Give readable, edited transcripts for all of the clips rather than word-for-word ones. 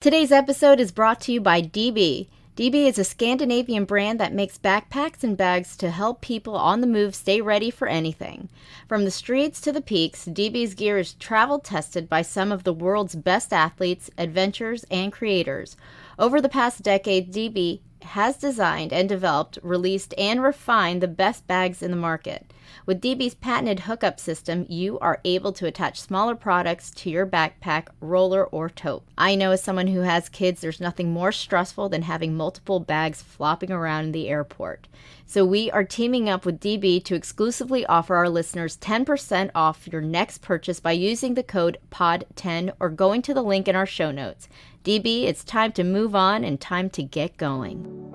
Today's episode is brought to you by DB. DB is a Scandinavian brand that makes backpacks and bags to help people on the move stay ready for anything. From the streets to the peaks, DB's gear is travel tested by some of the world's best athletes, adventurers, and creators. Over the past decade, DB has designed and developed, released, and refined the best bags in the market. With DB's patented hookup system, you are able to attach smaller products to your backpack, roller, or tote. I know as someone who has kids, there's nothing more stressful than having multiple bags flopping around in the airport. So we are teaming up with DB to exclusively offer our listeners 10% off your next purchase by using the code POD10 or going to the link in our show notes. DB, it's time to move on and time to get going.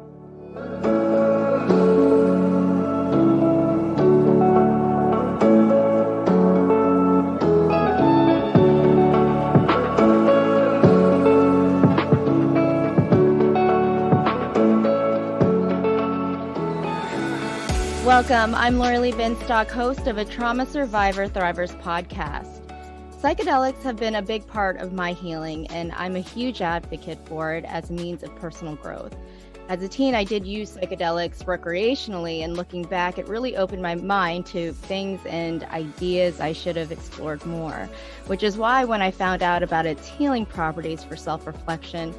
Welcome, I'm Lori Lee Binstock, host of a Trauma Survivor Thrivers podcast. Psychedelics have been a big part of my healing, and I'm a huge advocate for it as a means of personal growth. As a teen, I did use psychedelics recreationally, and looking back, it really opened my mind to things and ideas I should have explored more, which is why when I found out about its healing properties for self-reflection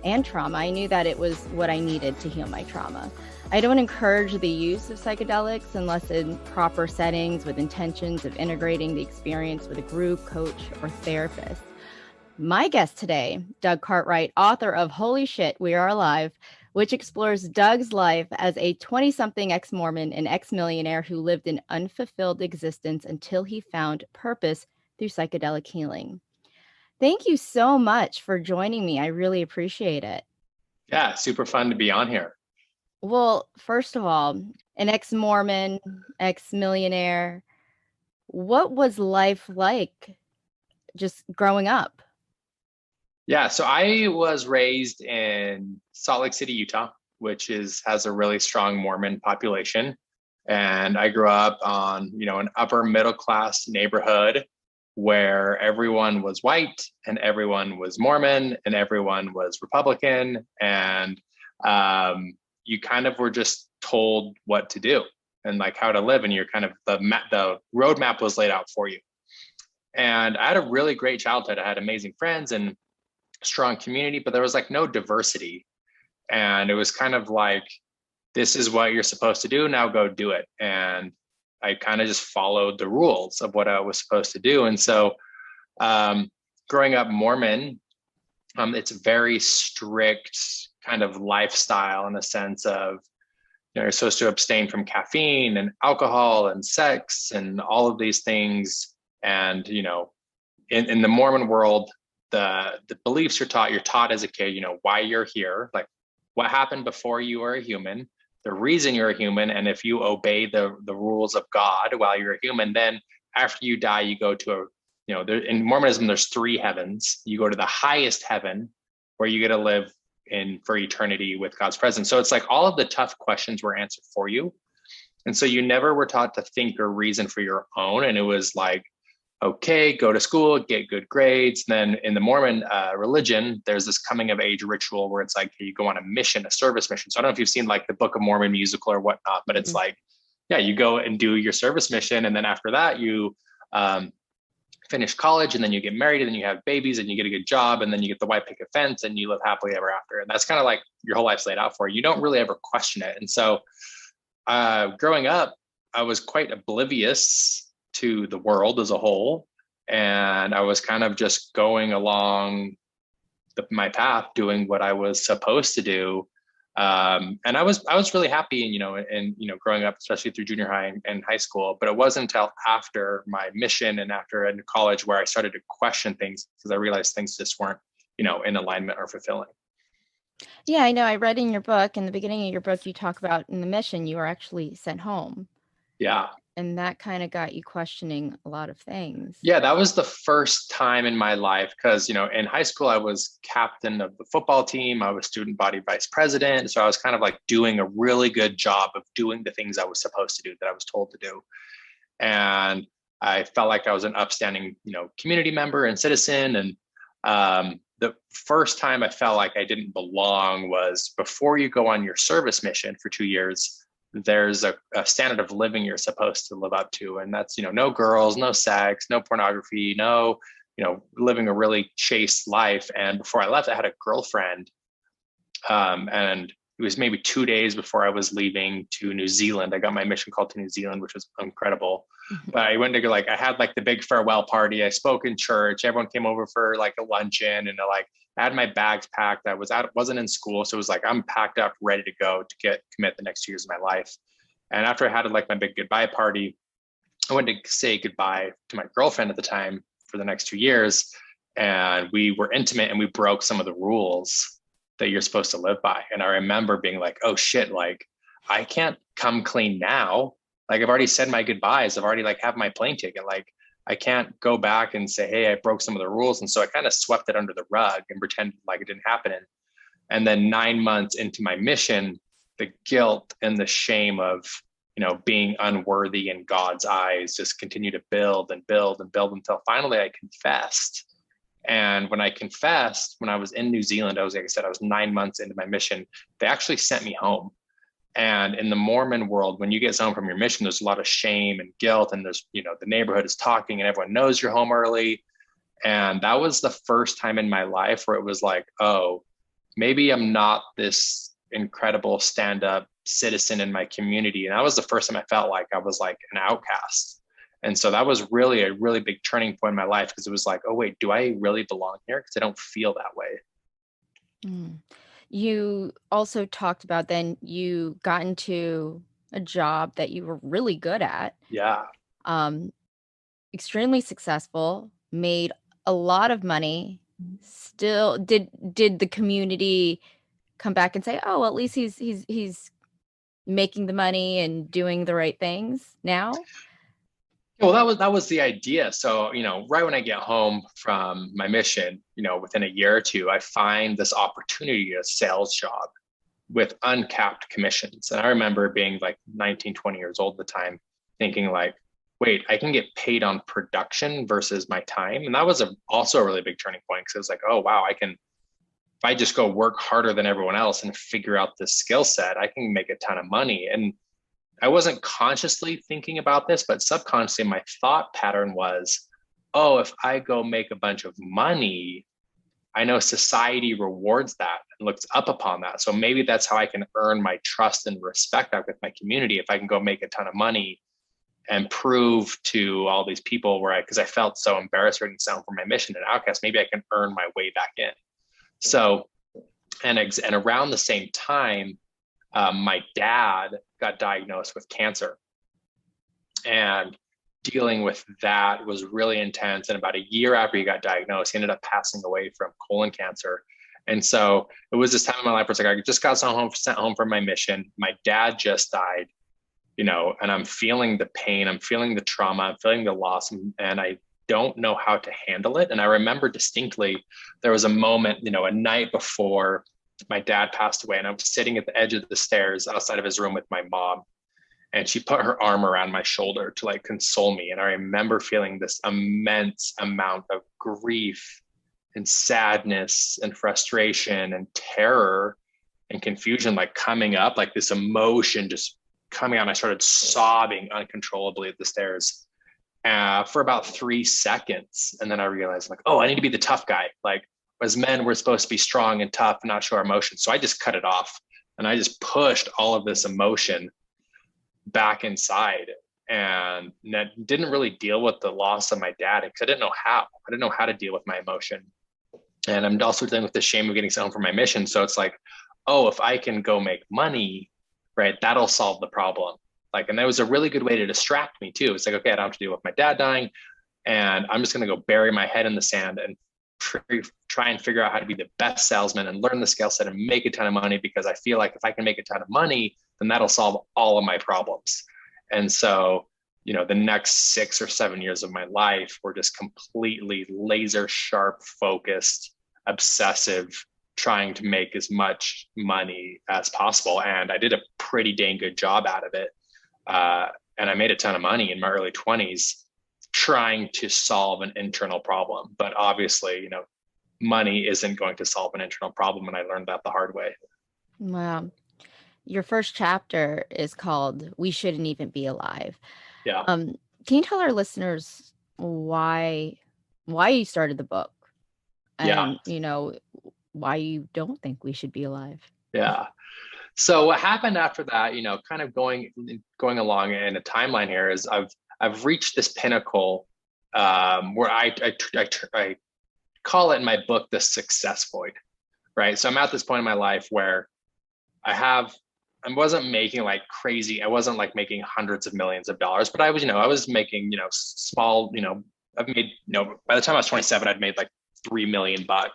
and trauma, I knew that it was what I needed to heal my trauma. I don't encourage the use of psychedelics unless in proper settings with intentions of integrating the experience with a group, coach, or therapist. My guest today, Doug Cartwright, author of Holyshit, We Are Alive, which explores Doug's life as a 20-something ex-Mormon and ex-millionaire who lived an unfulfilled existence until he found purpose through psychedelic healing. Thank you so much for joining me. I really appreciate it. Yeah, super fun to be on here. Well, first of all, an ex-Mormon, ex-millionaire, what was life like just growing up? Yeah, so I was raised in Salt Lake City, Utah, which has a really strong Mormon population. And I grew up on, an upper middle class neighborhood where everyone was white and everyone was Mormon and everyone was Republican. And you kind of were just told what to do and like how to live, and you're kind of the roadmap was laid out for you. And I had a really great childhood. I had amazing friends and strong community, but there was like no diversity. And it was kind of like, this is what you're supposed to do, now go do it. And I kind of just followed the rules of what I was supposed to do. And so growing up Mormon, it's a very strict kind of lifestyle in the sense of, you're supposed to abstain from caffeine and alcohol and sex and all of these things. And, in the Mormon world, the beliefs you're taught as a kid, why you're here, like what happened before you were a human, the reason you're a human. And if you obey the rules of God while you're a human, then after you die, you go to in Mormonism, there's 3 heavens. You go to the highest heaven where you get to live for eternity with God's presence. So it's like all of the tough questions were answered for you. And so you never were taught to think or reason for your own. And it was like, okay, go to school, get good grades. And then in the Mormon religion, there's this coming of age ritual where it's like, you go on a mission, a service mission. So I don't know if you've seen like the Book of Mormon musical or whatnot, but it's like, yeah, you go and do your service mission. And then after that, you finish college, and then you get married, and then you have babies, and you get a good job, and then you get the white picket fence, and you live happily ever after. And that's kind of like your whole life's laid out for you. You don't really ever question it. And so growing up, I was quite oblivious to the world as a whole. And I was kind of just going along my path, doing what I was supposed to do. And I was really happy, and growing up, especially through junior high and high school. But it wasn't until after my mission and after in college where I started to question things, because I realized things just weren't, in alignment or fulfilling. Yeah, I know. I read in your book, in the beginning of your book, you talk about in the mission, you were actually sent home. Yeah. And that kind of got you questioning a lot of things. Yeah, that was the first time in my life because, in high school, I was captain of the football team. I was student body vice president. So I was kind of like doing a really good job of doing the things I was supposed to do, that I was told to do. And I felt like I was an upstanding, community member and citizen. And the first time I felt like I didn't belong was before you go on your service mission for 2 years, there's a standard of living you're supposed to live up to. And that's, no girls, no sex, no pornography, no, living a really chaste life. And before I left, I had a girlfriend. And it was maybe 2 days before I was leaving to New Zealand. I got my mission called to New Zealand, which was incredible. But I went to I had like the big farewell party. I spoke in church. Everyone came over for like a luncheon, and I had my bags packed. Wasn't in school. So it was like, I'm packed up, ready to go to commit the next 2 years of my life. And after I had like my big goodbye party, I went to say goodbye to my girlfriend at the time for the next 2 years. And we were intimate, and we broke some of the rules that you're supposed to live by. And I remember being like, oh shit, like I can't come clean now. Like I've already said my goodbyes. I've already have my plane ticket. Like I can't go back and say, hey, I broke some of the rules. And so I kind of swept it under the rug and pretended like it didn't happen. And then 9 months into my mission, the guilt and the shame of, being unworthy in God's eyes just continue to build and build and build until finally I confessed. And when I confessed, when I was in New Zealand, I was 9 months into my mission, they actually sent me home. And in the Mormon world, when you get home from your mission, there's a lot of shame and guilt. And there's, the neighborhood is talking and everyone knows you're home early. And that was the first time in my life where it was like, oh, maybe I'm not this incredible stand-up citizen in my community. And that was the first time I felt like I was like an outcast. And so that was really a really big turning point in my life, because it was like, oh, wait, do I really belong here? Because I don't feel that way. Mm. You also talked about then you got into a job that you were really good at. Yeah. Extremely successful, made a lot of money. Still, did the community come back and say, oh, at least he's making the money and doing the right things now? Well, that was the idea. So, right when I get home from my mission, within a year or two, I find this opportunity, a sales job with uncapped commissions. And I remember being like 19, 20 years old at the time, thinking like, wait, I can get paid on production versus my time. And that was also a really big turning point, because it was like, oh, wow, if I just go work harder than everyone else and figure out this skill set, I can make a ton of money. And I wasn't consciously thinking about this, but subconsciously my thought pattern was, oh, if I go make a bunch of money, I know society rewards that and looks up upon that. So maybe that's how I can earn my trust and respect back with my community. If I can go make a ton of money and prove to all these people because I felt so embarrassed and sound for my mission and outcast, maybe I can earn my way back in. So, and around the same time, my dad got diagnosed with cancer, and dealing with that was really intense. And about a year after he got diagnosed, he ended up passing away from colon cancer. And so it was this time in my life where it's like, I just got sent home from my mission. My dad just died, and I'm feeling the pain, I'm feeling the trauma, I'm feeling the loss, and I don't know how to handle it. And I remember distinctly, there was a moment, a night before my dad passed away, and I was sitting at the edge of the stairs outside of his room with my mom, and she put her arm around my shoulder to console me. And I remember feeling this immense amount of grief and sadness and frustration and terror and confusion, coming up, this emotion just coming out. And I started sobbing uncontrollably at the stairs for about 3 seconds. And then I realized oh, I need to be the tough guy. As men, we're supposed to be strong and tough and not show our emotions. So I just cut it off, and I just pushed all of this emotion back inside, and didn't really deal with the loss of my dad, because I didn't know how. I didn't know how to deal with my emotion. And I'm also dealing with the shame of getting sent home from my mission. So it's like, oh, if I can go make money, right, that'll solve the problem. And that was a really good way to distract me too. It's like, okay, I don't have to deal with my dad dying, and I'm just going to go bury my head in the sand and try and figure out how to be the best salesman and learn the skill set and make a ton of money, because I feel like if I can make a ton of money, then that'll solve all of my problems. And so, the next 6 or 7 years of my life were just completely laser sharp, focused, obsessive, trying to make as much money as possible. And I did a pretty dang good job out of it. And I made a ton of money in my early 20s trying to solve an internal problem. But obviously, money isn't going to solve an internal problem. And I learned that the hard way. Wow. Your first chapter is called We Shouldn't Even Be Alive. Yeah. Can you tell our listeners why you started the book Yeah. and, why you don't think we should be alive? Yeah. So what happened after that, kind of going along in a timeline here is I've reached this pinnacle where I call it in my book the success void, right? So I'm at this point in my life where I wasn't making like crazy. I wasn't like making hundreds of millions of dollars, but I was making, small, I've made, by the time I was 27, I'd made like $3 million. By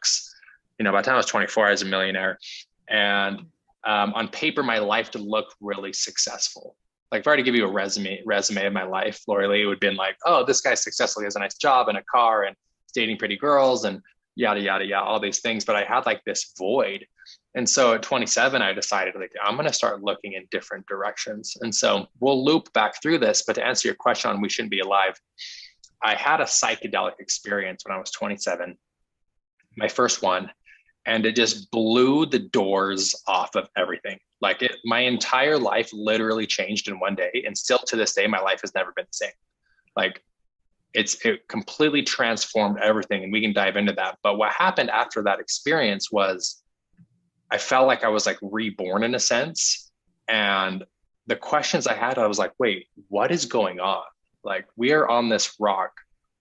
the time I was 24, I was a millionaire. And on paper, my life to look really successful. Like if I were to give you a resume of my life, Lori Lee, it would have been like, oh, this guy's successful. He has a nice job and a car and dating pretty girls and yada, yada, yada, all these things. But I had like this void. And so at 27, I decided like, I'm going to start looking in different directions. And so we'll loop back through this, but to answer your question on We Shouldn't Be Alive, I had a psychedelic experience when I was 27, my first one, and it just blew the doors off of everything. Like my entire life literally changed in one day. And still to this day, my life has never been the same. Like it completely transformed everything. And we can dive into that. But what happened after that experience was I felt like I was like reborn in a sense. And the questions I had, I was like, wait, what is going on? Like we are on this rock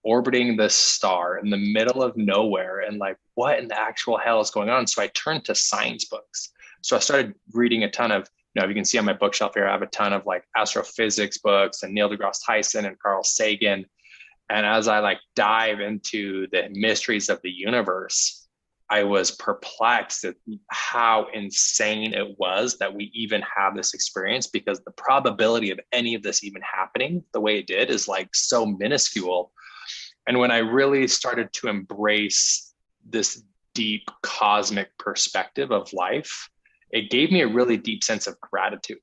orbiting this star in the middle of nowhere. And like, what in the actual hell is going on? So I turned to science books. So I started reading a ton of, you can see on my bookshelf here, I have a ton of like astrophysics books and Neil deGrasse Tyson and Carl Sagan. And as I like dive into the mysteries of the universe, I was perplexed at how insane it was that we even have this experience, because the probability of any of this even happening the way it did is like so minuscule. And when I really started to embrace this deep cosmic perspective of life, it gave me a really deep sense of gratitude,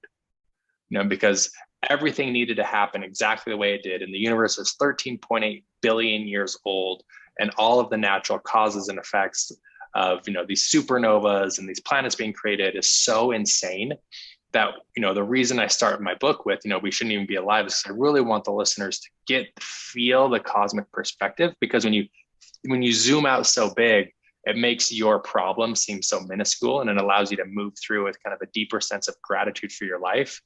because everything needed to happen exactly the way it did. And the universe is 13.8 billion years old. And all of the natural causes and effects of, these supernovas and these planets being created is so insane that, the reason I start my book with, we shouldn't even be alive, is I really want the listeners to feel the cosmic perspective, because when you zoom out so big, it makes your problem seem so minuscule, and it allows you to move through with kind of a deeper sense of gratitude for your life.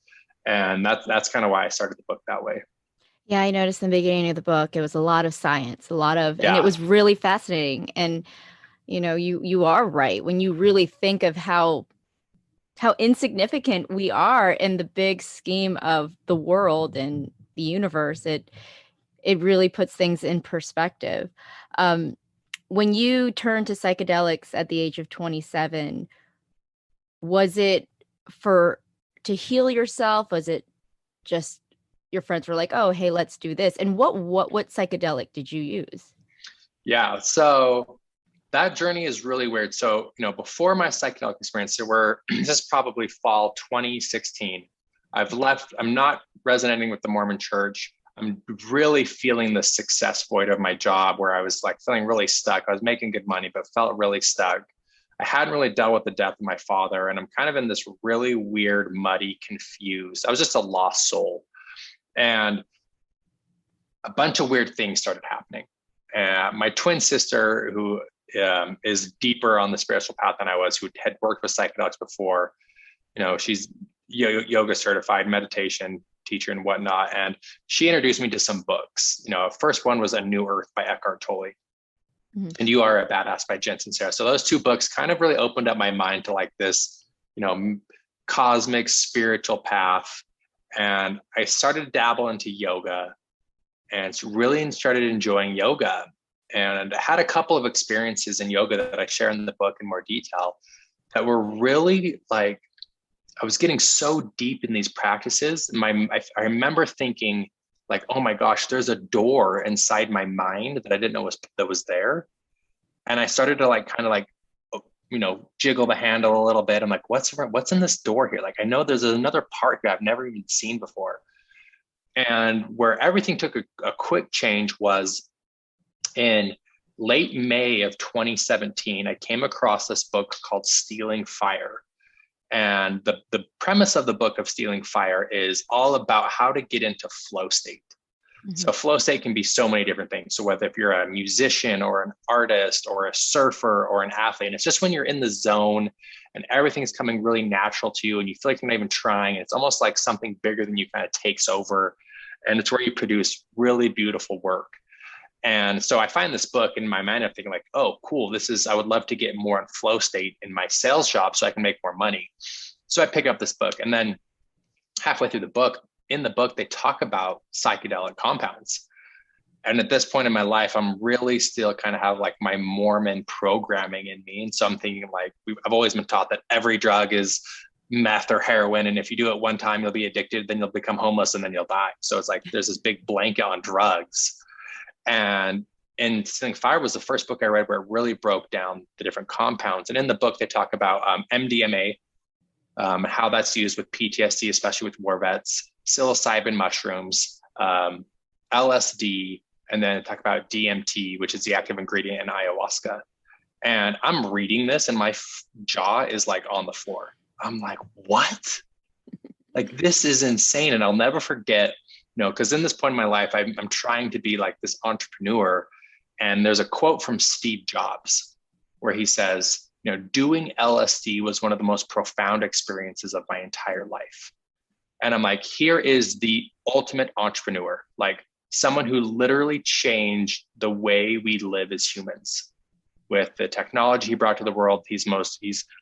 And that's kind of why I started the book that way. Yeah, I noticed in the beginning of the book, it was a lot of science, and it Yeah. was really fascinating. And, you are right. When you really think of how insignificant we are in the big scheme of the world and the universe, it really puts things in perspective. When you turned to psychedelics at the age of 27, was it to heal yourself? Was it just your friends were like, oh, hey, let's do this? And what psychedelic did you use? Yeah. So that journey is really weird. So, before my psychedelic experience, this is probably fall 2016. I'm not resonating with the Mormon church. I'm really feeling the success void of my job, where I was like feeling really stuck. I was making good money, but felt really stuck. I hadn't really dealt with the death of my father. And I'm kind of in this really weird, muddy, confused. I was just a lost soul. And a bunch of weird things started happening. My twin sister, who is deeper on the spiritual path than I was, who had worked with psychedelics before, she's yoga certified, meditation teacher and whatnot. And she introduced me to some books. First one was A New Earth by Eckhart Tolle. Mm-hmm. And You Are a Badass by Jen Sincero. So those two books kind of really opened up my mind to like this, cosmic spiritual path. And I started to dabble into yoga and really started enjoying yoga. And I had a couple of experiences in yoga that I share in the book in more detail that were really like, I was getting so deep in these practices. I remember thinking like, oh my gosh, there's a door inside my mind that I didn't know was there. And I started to like, kind of like, jiggle the handle a little bit. I'm like, what's in this door here? Like, I know there's another part here I've never even seen before. And where everything took a quick change was in late May of 2017, I came across this book called Stealing Fire. And the premise of the book of Stealing Fire is all about how to get into flow state. So flow state can be so many different things. So whether if you're a musician or an artist or a surfer or an athlete, and it's just when you're in the zone and everything's coming really natural to you and you feel like you're not even trying, it's almost like something bigger than you kind of takes over. And it's where you produce really beautiful work. And so I find this book in my mind, I'm thinking like, oh, cool. I would love to get more in flow state in my sales job so I can make more money. So I pick up this book, and then halfway through the book, in the book, they talk about psychedelic compounds. And at this point in my life, I'm really still kind of have like my Mormon programming in me. And so I'm thinking like, I've always been taught that every drug is meth or heroin. And if you do it one time, you'll be addicted, then you'll become homeless, and then you'll die. So it's like, there's this big blanket on drugs. And Stealing Fire was the first book I read where it really broke down the different compounds. And in the book, they talk about MDMA, how that's used with PTSD, especially with war vets, psilocybin mushrooms, LSD, and then talk about DMT, which is the active ingredient in ayahuasca. And I'm reading this and my jaw is like on the floor. I'm like, what? Like, this is insane. And I'll never forget, because in this point in my life, I'm trying to be like this entrepreneur. And there's a quote from Steve Jobs where he says, doing LSD was one of the most profound experiences of my entire life. And I'm like, here is the ultimate entrepreneur, like someone who literally changed the way we live as humans. With the technology he brought to the world, he's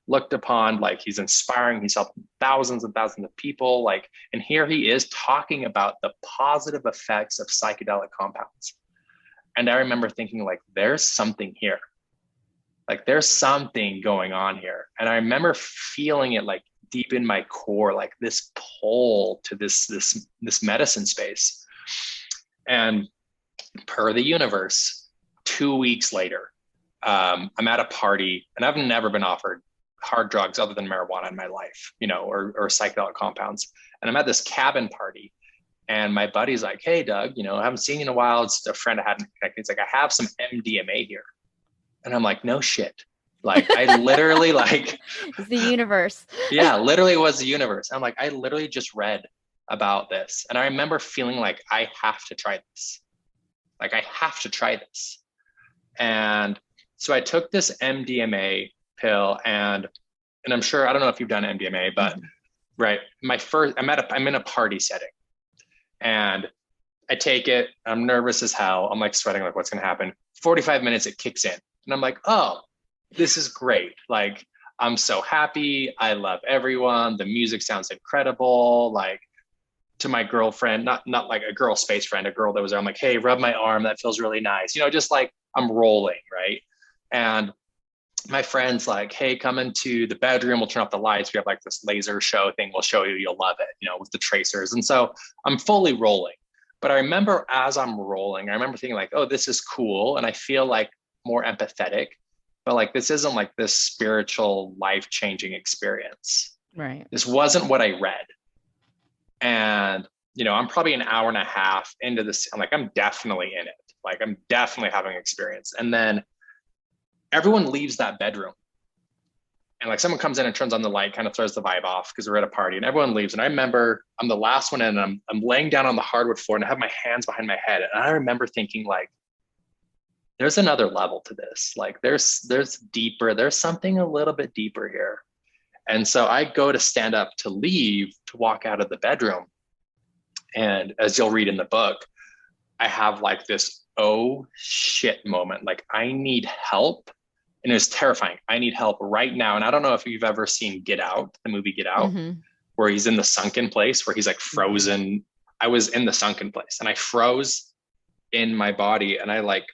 looked upon, like he's inspiring, he's helped thousands and thousands of people. Like, and here he is talking about the positive effects of psychedelic compounds. And I remember thinking like, there's something here. Like there's something going on here. And I remember feeling it like deep in my core, like this pull to this medicine space. And per the universe, 2 weeks later, I'm at a party, and I've never been offered hard drugs other than marijuana in my life, or psychedelic compounds. And I'm at this cabin party, and my buddy's like, "Hey, Doug, I haven't seen you in a while. It's a friend I hadn't connected. He's like, I have some MDMA here." And I'm like, no shit. Like, I literally like. It's the universe. Yeah, literally was the universe. I'm like, I literally just read about this. And I remember feeling like I have to try this. Like, I have to try this. And so I took this MDMA pill, and I'm sure, I don't know if you've done MDMA, but right, I'm in a party setting, and I take it, I'm nervous as hell. I'm like sweating, like what's going to happen? 45 minutes, it kicks in. And I'm like, oh, this is great. Like, I'm so happy. I love everyone. The music sounds incredible. Like, to my girlfriend, not like a girl space friend, a girl that was there, I'm like, hey, rub my arm. That feels really nice. Just like I'm rolling, right? And my friend's like, hey, come into the bedroom. We'll turn off the lights. We have like this laser show thing. We'll show you. You'll love it, with the tracers. And so I'm fully rolling. But I remember as I'm rolling, I remember thinking like, oh, this is cool. And I feel like more empathetic, but like, this isn't like this spiritual life-changing experience. Right. This wasn't what I read. And, I'm probably an hour and a half into this. I'm like, I'm definitely in it. Like, I'm definitely having experience. And then everyone leaves that bedroom. And like someone comes in and turns on the light, kind of throws the vibe off because we're at a party, and everyone leaves. And I remember I'm the last one in, and I'm laying down on the hardwood floor, and I have my hands behind my head. And I remember thinking like, there's another level to this. Like there's deeper, there's something a little bit deeper here. And so I go to stand up to leave, to walk out of the bedroom. And as you'll read in the book, I have like this, oh shit moment. Like, I need help. And it was terrifying. I need help right now. And I don't know if you've ever seen Get Out, the movie Get Out, where he's in the sunken place, where he's like frozen. I was in the sunken place, and I froze in my body. And I like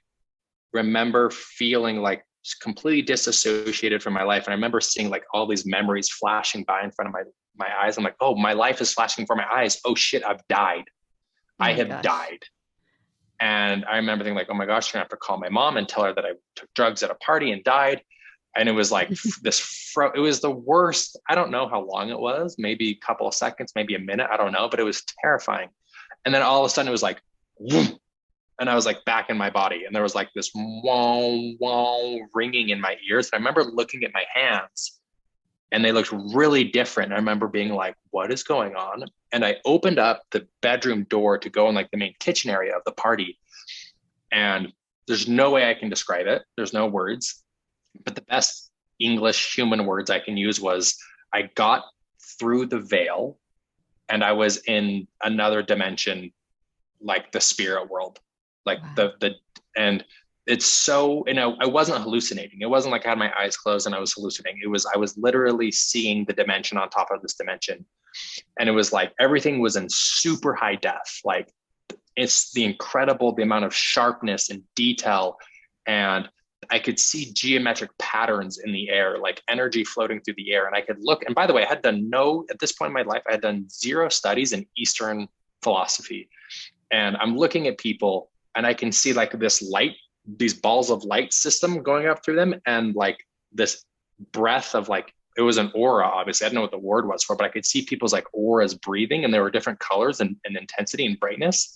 remember feeling like completely disassociated from my life. And I remember seeing like all these memories flashing by in front of my eyes. I'm like, oh, my life is flashing before my eyes. Oh shit, I've died. I have died. And I remember thinking like, oh my gosh, I'm gonna have to call my mom and tell her that I took drugs at a party and died. And it was like it was the worst. I don't know how long it was, maybe a couple of seconds, maybe a minute, I don't know, but it was terrifying. And then all of a sudden it was like, whoom. And I was like back in my body, and there was like this wow, wow ringing in my ears. And I remember looking at my hands, and they looked really different. I remember being like, what is going on? And I opened up the bedroom door to go in like the main kitchen area of the party. And there's no way I can describe it. There's no words, but the best English human words I can use was I got through the veil and I was in another dimension, like the spirit world, like Wow. and it's so, I wasn't hallucinating. It wasn't like I had my eyes closed and I was hallucinating. I was literally seeing the dimension on top of this dimension. And it was like, everything was in super high def. Like it's the amount of sharpness and detail. And I could see geometric patterns in the air, like energy floating through the air. And I could look, and by the way, at this point in my life, I had done 0 studies in Eastern philosophy. And I'm looking at people and I can see like this light, these balls of light system going up through them. And like this breath of like, it was an aura, obviously. I didn't know what the word was for, but I could see people's like auras breathing, and there were different colors and intensity and brightness.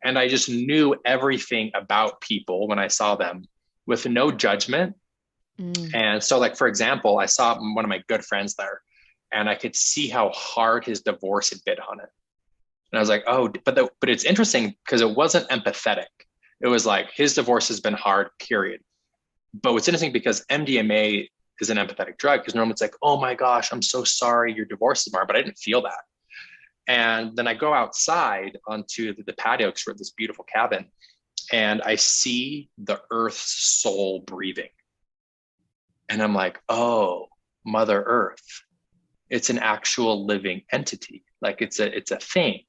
And I just knew everything about people when I saw them with no judgment. And so like, for example, I saw one of my good friends there, and I could see how hard his divorce had been on it. And I was like, oh, but it's interesting because it wasn't empathetic. It was like, his divorce has been hard, period. But what's interesting, because MDMA is an empathetic drug, because normally it's like, oh my gosh, I'm so sorry your divorce is hard, but I didn't feel that. And then I go outside onto the patio for this beautiful cabin, and I see the earth's soul breathing. And I'm like, oh, Mother Earth, it's an actual living entity. Like it's a thing.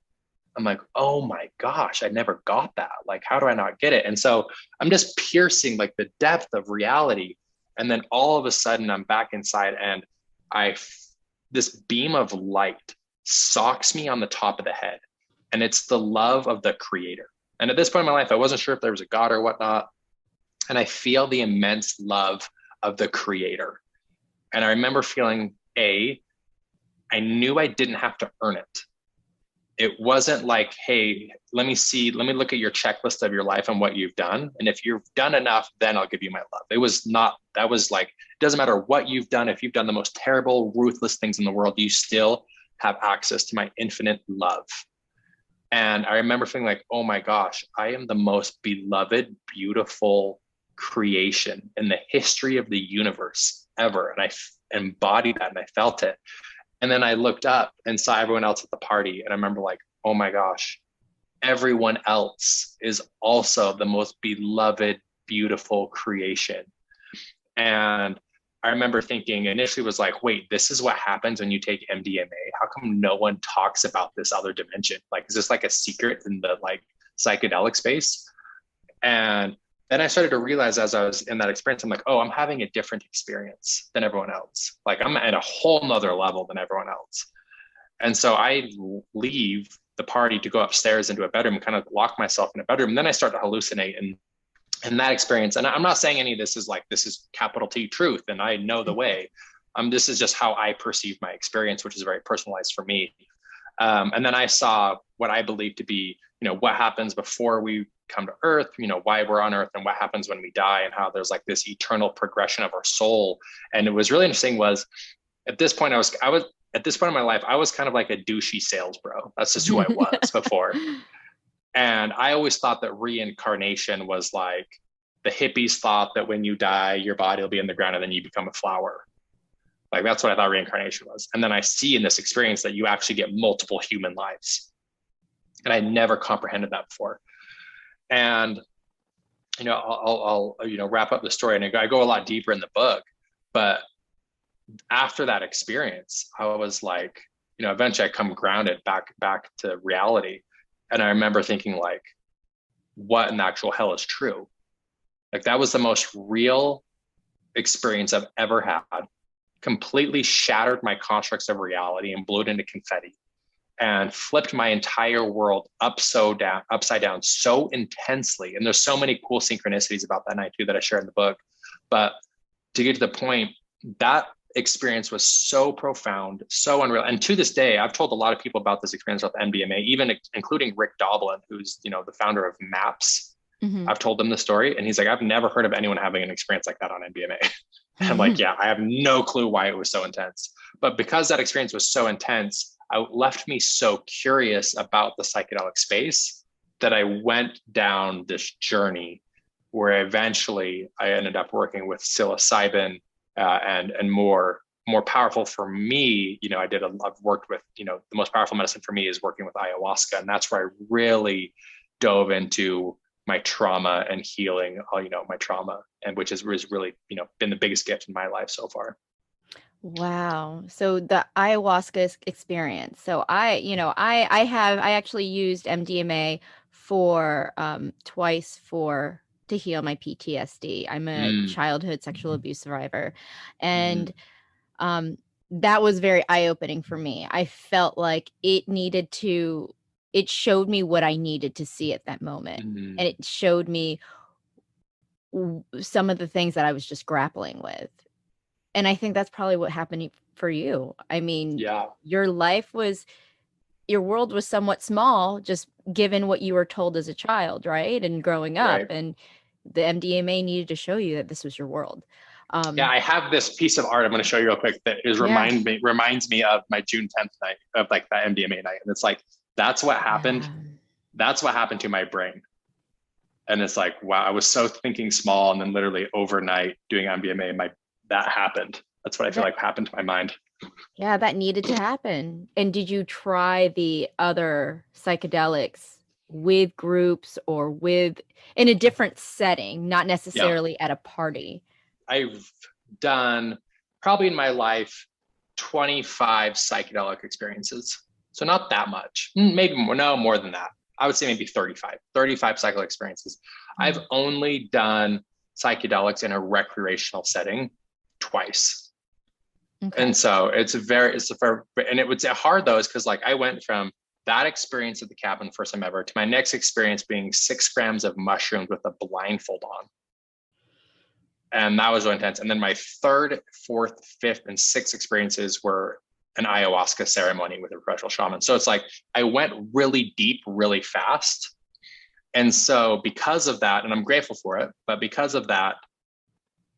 I'm like, oh my gosh, I never got that. Like, how do I not get it? And so I'm just piercing like the depth of reality. And then all of a sudden I'm back inside, and this beam of light socks me on the top of the head. And it's the love of the creator. And at this point in my life, I wasn't sure if there was a God or whatnot. And I feel the immense love of the creator. And I remember feeling, I knew I didn't have to earn it. It wasn't like, hey, let me look at your checklist of your life and what you've done. And if you've done enough, then I'll give you my love. It was not, that was like, it doesn't matter what you've done. If you've done the most terrible, ruthless things in the world, you still have access to my infinite love. And I remember feeling like, oh my gosh, I am the most beloved, beautiful creation in the history of the universe ever. And I embodied that and I felt it. And then I looked up and saw everyone else at the party. And I remember like, oh my gosh, everyone else is also the most beloved, beautiful creation. And I remember thinking initially was like, wait, this is what happens when you take MDMA. How come no one talks about this other dimension? Like, is this like a secret in the like psychedelic space? And then I started to realize as I was in that experience, I'm like, oh, I'm having a different experience than everyone else. Like I'm at a whole nother level than everyone else. And so I leave the party to go upstairs into a bedroom, kind of lock myself in a bedroom. And then I start to hallucinate. And in that experience, and I'm not saying any of this is capital T truth, and I know the way. This is just how I perceive my experience, which is very personalized for me. And then I saw what I believe to be, what happens before we come to Earth, why we're on Earth, and what happens when we die, and how there's like this eternal progression of our soul. And it was really interesting was at this point, I was at this point in my life, I was kind of like a douchey sales bro. That's just who I was before. And I always thought that reincarnation was like the hippies thought that when you die, your body will be in the ground and then you become a flower. Like that's what I thought reincarnation was. And then I see in this experience that you actually get multiple human lives. And I never comprehended that before. And, I'll wrap up the story, and I go a lot deeper in the book. But after that experience, I was like, eventually I come grounded back to reality. And I remember thinking like, what in the actual hell is true? Like that was the most real experience I've ever had. Completely shattered my constructs of reality and blew it into confetti, and flipped my entire world upside down so intensely. And there's so many cool synchronicities about that night too that I share in the book. But to get to the point, that experience was so profound, so unreal. And to this day, I've told a lot of people about this experience with MDMA, even including Rick Doblin, who's, the founder of MAPS, Mm-hmm. I've told him the story, and he's like, I've never heard of anyone having an experience like that on MDMA. And I'm like, yeah, I have no clue why it was so intense. But because that experience was so intense, it left me so curious about the psychedelic space that I went down this journey where eventually I ended up working with psilocybin and more powerful for me. I've worked with, the most powerful medicine for me is working with ayahuasca. And that's where I really dove into my trauma and healing, my trauma, and which is really, been the biggest gift in my life so far. Wow. So the ayahuasca experience. So I actually used MDMA for twice to heal my PTSD. I'm a Mm, childhood sexual abuse survivor, mhm, and um that was very eye-opening for me. I felt like it showed me what I needed to see at that moment. And mhm. it showed me some of the things that I was just grappling with. And I think that's probably what happened for you. I mean, Yeah, your your world was somewhat small, just given what you were told as a child, right? And growing up, right. and the MDMA needed to show you that this was your world. Yeah, Um, I have this piece of art I'm going to show you real quick that yeah. reminds me of my June 10th night of like that MDMA night. And it's like, that's what happened. Yeah. That's what happened to my brain. And it's like, wow, I was so thinking small, and then literally overnight doing MDMA, that happened. That's what I feel That like happened to my mind. yeah, that needed to happen. And did you try the other psychedelics with groups or in a different setting, not Yeah. necessarily at a party? I've done probably in my life 25 psychedelic experiences. So not that much, maybe more, no, more than that. I would say maybe 35 psychedelic experiences. I've Mm. only done psychedelics in a recreational setting twice. Okay. And so and it was hard though, is because like I went from that experience at the cabin, first time ever, to my next experience being 6 grams of mushrooms with a blindfold on. And that was really intense. And then my third, fourth, fifth, and sixth experiences were an ayahuasca ceremony with a professional shaman. So it's like I went really deep, really fast. And so because of that, and I'm grateful for it, but because of that,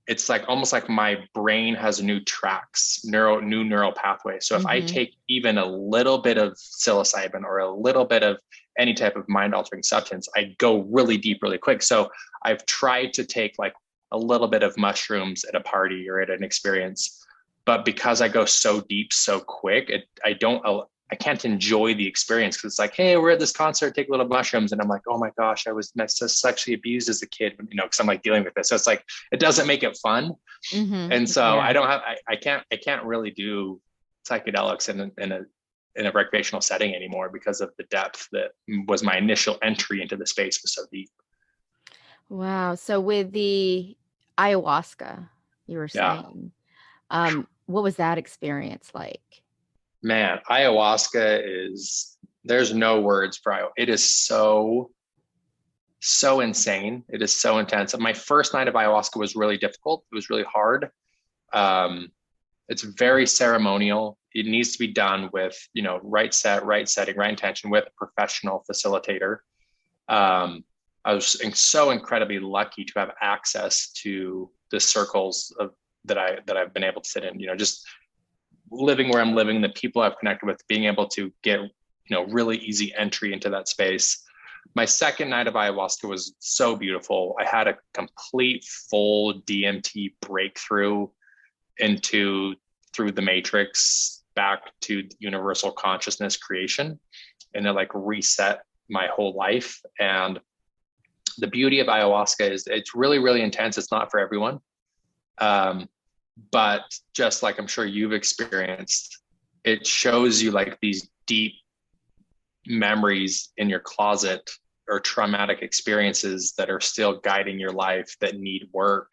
it's like almost like my brain has new tracks, new neural pathways. So if I Mm-hmm. take even a little bit of psilocybin or a little bit of any type of mind altering substance, I go really deep, really quick. So I've tried to take like a little bit of mushrooms at a party or at an experience, but because I go so deep, so quick, I can't enjoy the experience, because it's like, hey, we're at this concert, take a little mushrooms. And I'm like, oh my gosh, I was sexually abused as a kid, because I'm like dealing with this. So it's like, it doesn't make it fun. Mm-hmm. And so Yeah. I can't really do psychedelics in a recreational setting anymore, because of the depth that was my initial entry into the space was so deep. Wow. So with the ayahuasca, you were Yeah, saying, what was that experience like? man, ayahuasca there's no words for ayahuasca. It is so insane. It is so intense. My first night of ayahuasca was really difficult. It was really hard. Um, it's very ceremonial. It needs to be done with, right set, right setting, right intention, with a professional facilitator. I was so incredibly lucky to have access to the circles that I've been able to sit in. Just living where I'm living, the people I've connected with, being able to get really easy entry into that space. My second night of ayahuasca was so beautiful. I had a complete full DMT breakthrough through the matrix back to universal consciousness creation, and it like reset my whole life. And the beauty of ayahuasca is it's really, really intense. It's not for everyone. But just like I'm sure you've experienced, it shows you like these deep memories in your closet or traumatic experiences that are still guiding your life, that need work.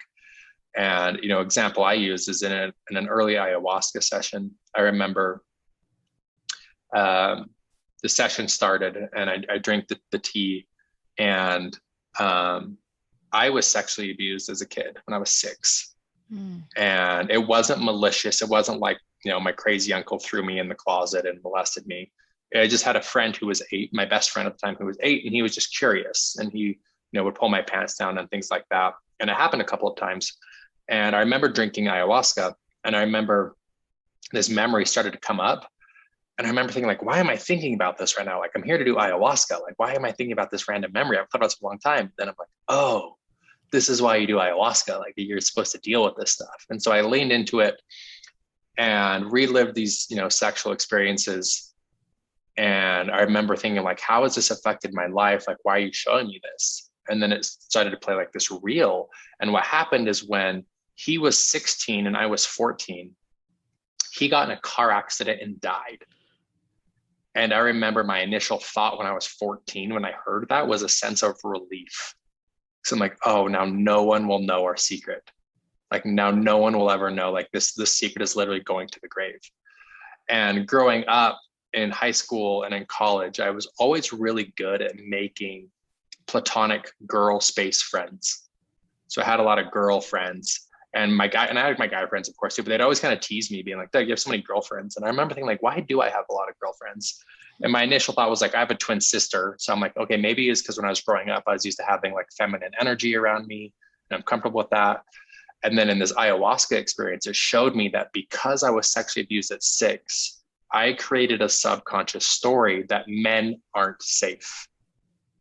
And example I use is in an early ayahuasca session. I remember the session started, and I drank the tea, and I was sexually abused as a kid when I was 6. Mm. And it wasn't malicious. It wasn't like, my crazy uncle threw me in the closet and molested me. I just had a friend who was 8, my best friend at the time, who was 8, and he was just curious. And he, would pull my pants down and things like that. And it happened a couple of times. And I remember drinking ayahuasca, and I remember this memory started to come up. And I remember thinking, like, why am I thinking about this right now? Like, I'm here to do ayahuasca. Like, why am I thinking about this random memory? I've thought about this for a long time. Then I'm like, oh, this is why you do ayahuasca. Like, you're supposed to deal with this stuff. And so I leaned into it and relived these, sexual experiences. And I remember thinking, like, how has this affected my life? Like, why are you showing me this? And then it started to play like this reel. And what happened is when he was 16 and I was 14, he got in a car accident and died. And I remember my initial thought when I was 14, when I heard that, was a sense of relief. So I'm like, oh, now no one will know our secret. Like, now no one will ever know, like, this secret is literally going to the grave. And growing up in high school and in college, I was always really good at making platonic girl space friends. So I had a lot of girlfriends. And I had my guy friends, of course, too, but they'd always kind of tease me, being like, Doug, you have so many girlfriends. And I remember thinking, like, why do I have a lot of girlfriends? And my initial thought was, like, I have a twin sister. So I'm like, okay, maybe it's because when I was growing up, I was used to having like feminine energy around me, and I'm comfortable with that. And then in this ayahuasca experience, it showed me that because I was sexually abused at 6, I created a subconscious story that men aren't safe,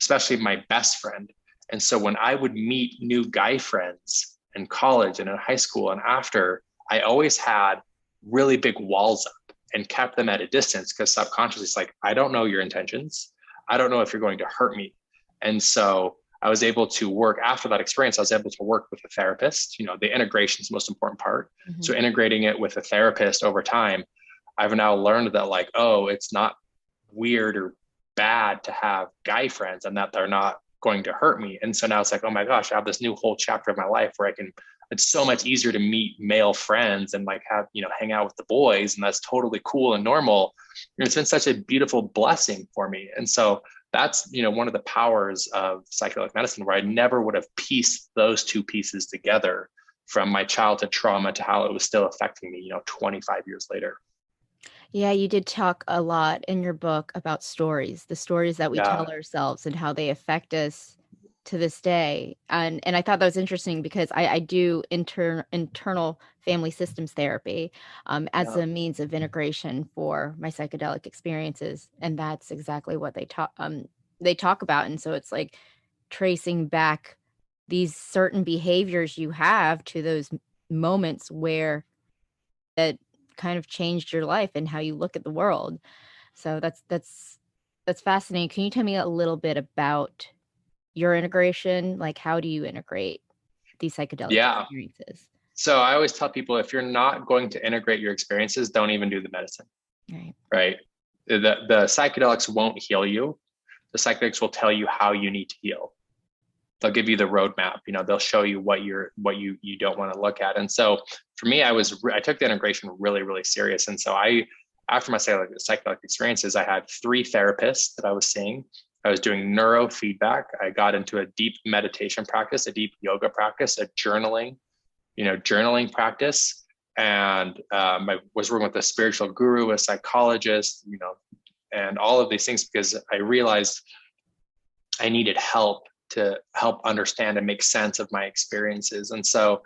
especially my best friend. And so when I would meet new guy friends in college and in high school and after, I always had really big walls up and kept them at a distance, because subconsciously it's like, I don't know your intentions. I don't know if you're going to hurt me. And so I was able to work after that experience. I was able to work with a therapist. The integration is the most important part. Mm-hmm. So integrating it with a therapist over time, I've now learned that, like, oh, it's not weird or bad to have guy friends and that they're not going to hurt me. And so now it's like, oh my gosh, I have this new whole chapter of my life where it's so much easier to meet male friends and like have, hang out with the boys. And that's totally cool and normal. And it's been such a beautiful blessing for me. And so that's, one of the powers of psychedelic medicine, where I never would have pieced those two pieces together, from my childhood trauma to how it was still affecting me, 25 years later. Yeah, you did talk a lot in your book about stories, the stories that we tell ourselves and how they affect us to this day. And I thought that was interesting because I do internal family systems therapy as a means of integration for my psychedelic experiences. And that's exactly what they talk about. And so it's like tracing back these certain behaviors you have to those moments where that kind of changed your life and how you look at the world. So that's fascinating. Can you tell me a little bit about your integration? Like, how do you integrate these psychedelic experiences? So I always tell people, if you're not going to integrate your experiences, don't even do the medicine. Right. The psychedelics won't heal you. The psychedelics will tell you how you need to heal. They'll give you the roadmap. They'll show you what you don't want to look at. And so for me, I took the integration really, really serious. And so after my psychedelic experiences, I had 3 therapists that I was seeing. I was doing neurofeedback. I got into a deep meditation practice, a deep yoga practice, a journaling practice. And I was working with a spiritual guru, a psychologist, and all of these things, because I realized I needed help to help understand and make sense of my experiences. And so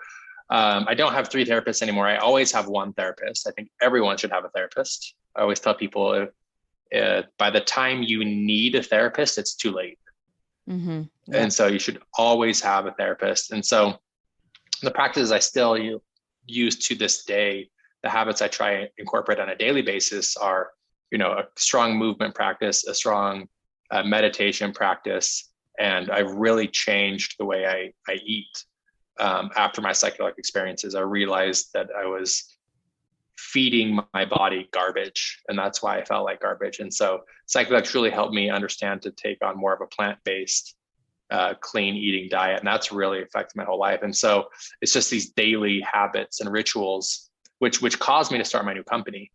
I don't have 3 therapists anymore. I always have 1 therapist. I think everyone should have a therapist. I always tell people, by the time you need a therapist, it's too late. Mm-hmm. Yeah. And so you should always have a therapist. And so the practices I still use to this day, the habits I try and incorporate on a daily basis are, a strong movement practice, a strong meditation practice. And I've really changed the way I eat. After my psychedelic experiences, I realized that I was feeding my body garbage, and that's why I felt like garbage. And so psychedelics really helped me understand to take on more of a plant-based, clean eating diet. And that's really affected my whole life. And so it's just these daily habits and rituals, which caused me to start my new company.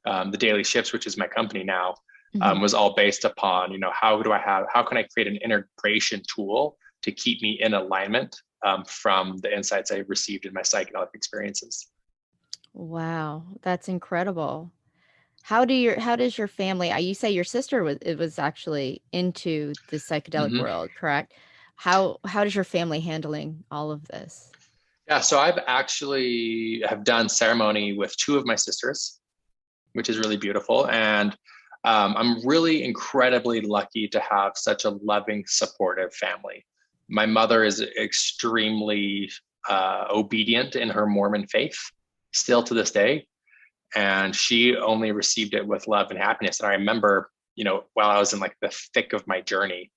The Daily Shifts, which is my company now, was all based upon, how can I create an integration tool to keep me in alignment from the insights I received in my psychedelic experiences. Wow, that's incredible. How does your family, you say your sister was actually into the psychedelic world, correct? How does your family handling all of this? Yeah, so I've actually have done ceremony with two of my sisters, which is really beautiful. And I'm really incredibly lucky to have such a loving, supportive family. My mother is extremely obedient in her Mormon faith, still to this day. And she only received it with love and happiness. And I remember, while I was in like the thick of my journey,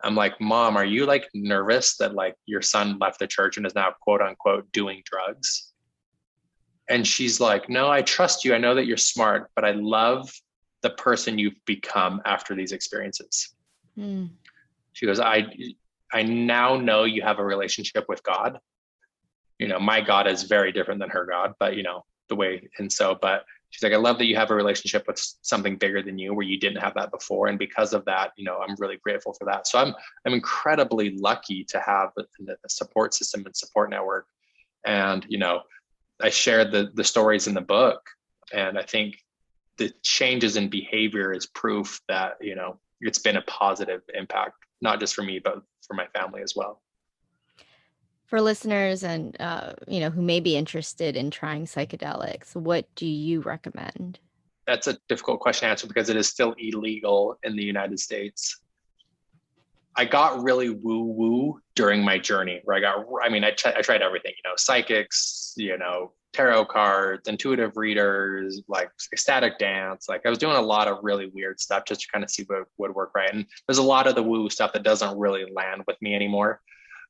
I'm like, Mom, are you like nervous that like your son left the church and is now quote unquote doing drugs? And she's like, no, I trust you. I know that you're smart, but I love the person you've become after these experiences. Mm. She goes, I now know you have a relationship with God. My God is very different than her God, but the way, but she's like, I love that you have a relationship with something bigger than you where you didn't have that before. And because of that, I'm really grateful for that. So I'm incredibly lucky to have a support system and support network. And, I shared the stories in the book, and I think the changes in behavior is proof that, it's been a positive impact, not just for me, but for my family as well. For listeners and who may be interested in trying psychedelics, what do you recommend? That's a difficult question to answer because it is still illegal in the United States. I got really woo-woo during my journey where I tried everything, psychics, tarot cards, intuitive readers, like ecstatic dance. Like I was doing a lot of really weird stuff just to kind of see what would work right. And there's a lot of the woo stuff that doesn't really land with me anymore.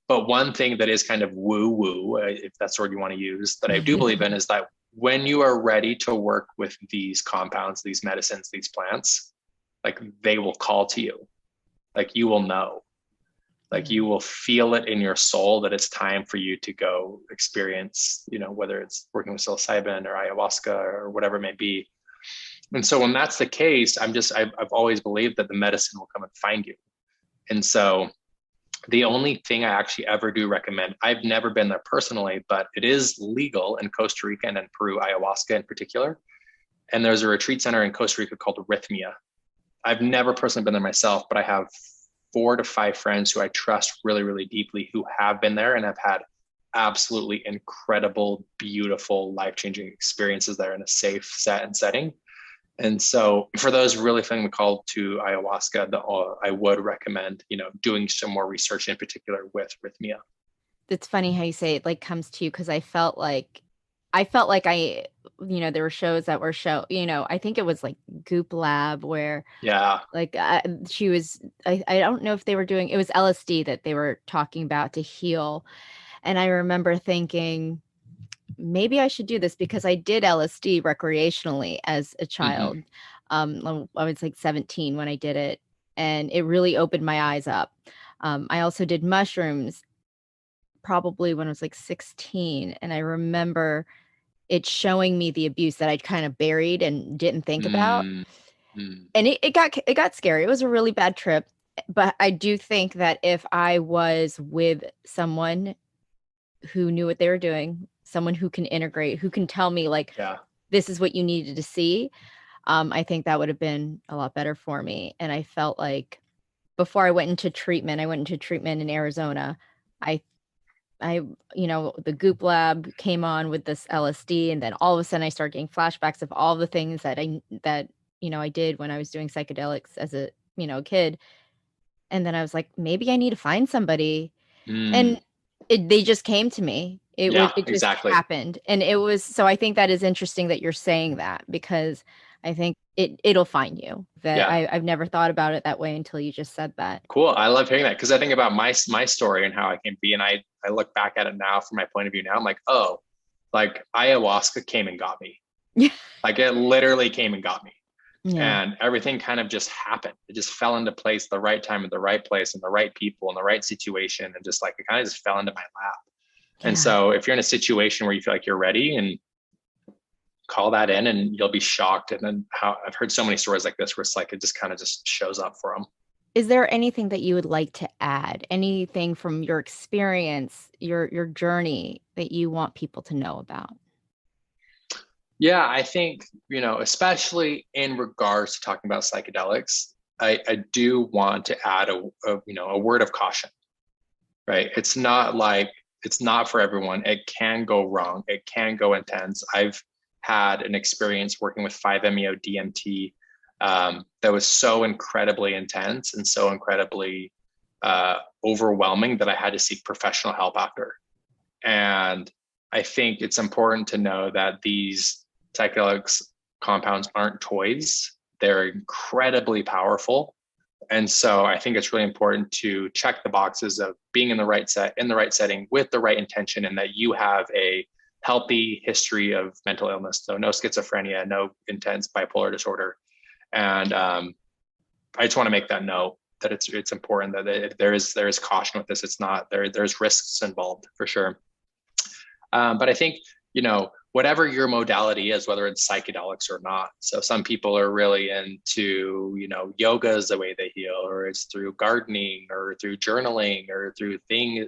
But one thing that is kind of woo-woo, if that's the word you want to use, that I do believe in is that when you are ready to work with these compounds, these medicines, these plants, like they will call to you. Like you will know, like you will feel it in your soul that it's time for you to go experience, whether it's working with psilocybin or ayahuasca or whatever it may be. And so when that's the case, I've always believed that the medicine will come and find you. And so the only thing I actually ever do recommend, I've never been there personally, but it is legal in Costa Rica and in Peru, ayahuasca in particular. And there's a retreat center in Costa Rica called Rhythmia. I've never personally been there myself, but I have 4 to 5 friends who I trust really, really deeply who have been there and have had absolutely incredible, beautiful, life-changing experiences there in a safe set and setting. And so for those really feeling the call to ayahuasca, I would recommend, doing some more research in particular with Rhythmia. It's funny how you say it like comes to you, because I felt like there were shows that were I think it was like Goop Lab where like she was, I don't know if they were doing, it was LSD that they were talking about to heal. And I remember thinking, maybe I should do this because I did LSD recreationally as a child. I was like 17 when I did it, and it really opened my eyes up. I also did mushrooms probably when I was like 16, and I remember it showing me the abuse that I'd kind of buried and didn't think about. And it got scary. It was a really bad trip. But I do think that if I was with someone who knew what they were doing, someone who can integrate, who can tell me like, this is what you needed to see, I think that would have been a lot better for me. And I felt like before I went into treatment in Arizona. The Goop Lab came on with this LSD, and then all of a sudden I started getting flashbacks of all the things that I did when I was doing psychedelics as a kid. And then I was like, maybe I need to find somebody. And they just came to me. It just happened. And it was, so I think that is interesting that you're saying that, because I think it'll find you. I've never thought about it that way until you just said that. Cool. I love hearing that, because I think about my story and how I came to be, and I look back at it now from my point of view now. I'm like, oh, like ayahuasca came and got me. Like it literally came and got me. And everything kind of just happened. It just fell into place, the right time at the right place and the right people and the right situation. And just like, it kind of just fell into my lap. And so if you're in a situation where you feel like you're ready, and call that in, and you'll be shocked. And then I've heard so many stories like this where it's like, it just kind of just shows up for them. Is there anything that you would like to add? Anything from your experience, your journey that you want people to know about? Yeah, I think, especially in regards to talking about psychedelics, I do want to add a word of caution. right? It's not for everyone. It can go wrong. It can go intense. I've had an experience working with 5-MeO DMT that was so incredibly intense and so incredibly overwhelming that I had to seek professional help after. And I think it's important to know that these psychedelics compounds aren't toys. They're incredibly powerful. And so I think it's really important to check the boxes of being in the right setting with the right intention, and that you have a healthy history of mental illness. So no schizophrenia, no intense bipolar disorder. And I just want to make that note that it's important that there is caution with this. It's not there's risks involved for sure. But I think, whatever your modality is, whether it's psychedelics or not. So some people are really into, yoga is the way they heal, or it's through gardening or through journaling or through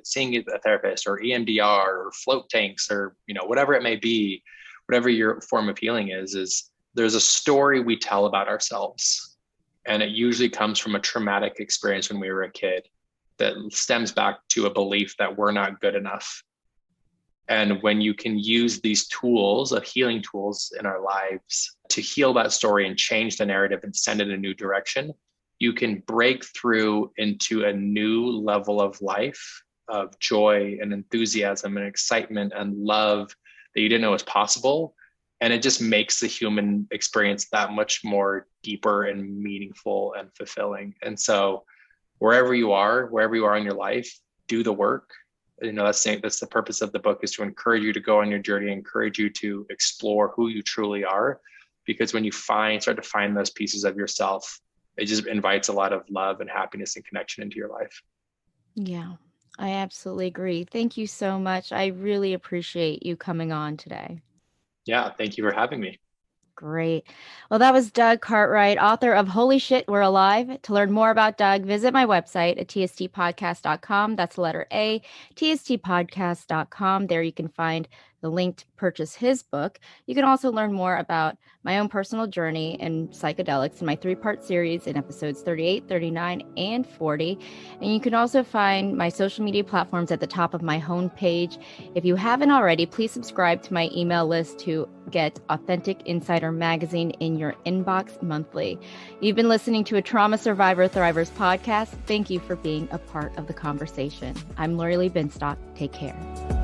seeing a therapist or EMDR or float tanks or, whatever it may be, whatever your form of healing is there's a story we tell about ourselves. And it usually comes from a traumatic experience when we were a kid that stems back to a belief that we're not good enough. And when you can use these tools of healing tools in our lives to heal that story and change the narrative and send it in a new direction, you can break through into a new level of life, of joy and enthusiasm and excitement and love that you didn't know was possible. And it just makes the human experience that much more deeper and meaningful and fulfilling. And so wherever you are in your life, do the work. That's the purpose of the book, is to encourage you to go on your journey, encourage you to explore who you truly are. Because when you start to find those pieces of yourself, it just invites a lot of love and happiness and connection into your life. Yeah, I absolutely agree. Thank you so much. I really appreciate you coming on today. Yeah, thank you for having me. Great. Well, that was Doug Cartwright, author of Holyshit, We're Alive. To learn more about Doug, visit my website at tstpodcast.com. That's the letter A, tstpodcast.com. There you can find the link to purchase his book. You can also learn more about my own personal journey in psychedelics in my 3-part series in episodes 38, 39, and 40. And you can also find my social media platforms at the top of my homepage. If you haven't already, please subscribe to my email list to get Authentic Insider Magazine in your inbox monthly. You've been listening to a Trauma Survivor Thrivers podcast. Thank you for being a part of the conversation. I'm Lori Lee Binstock. Take care.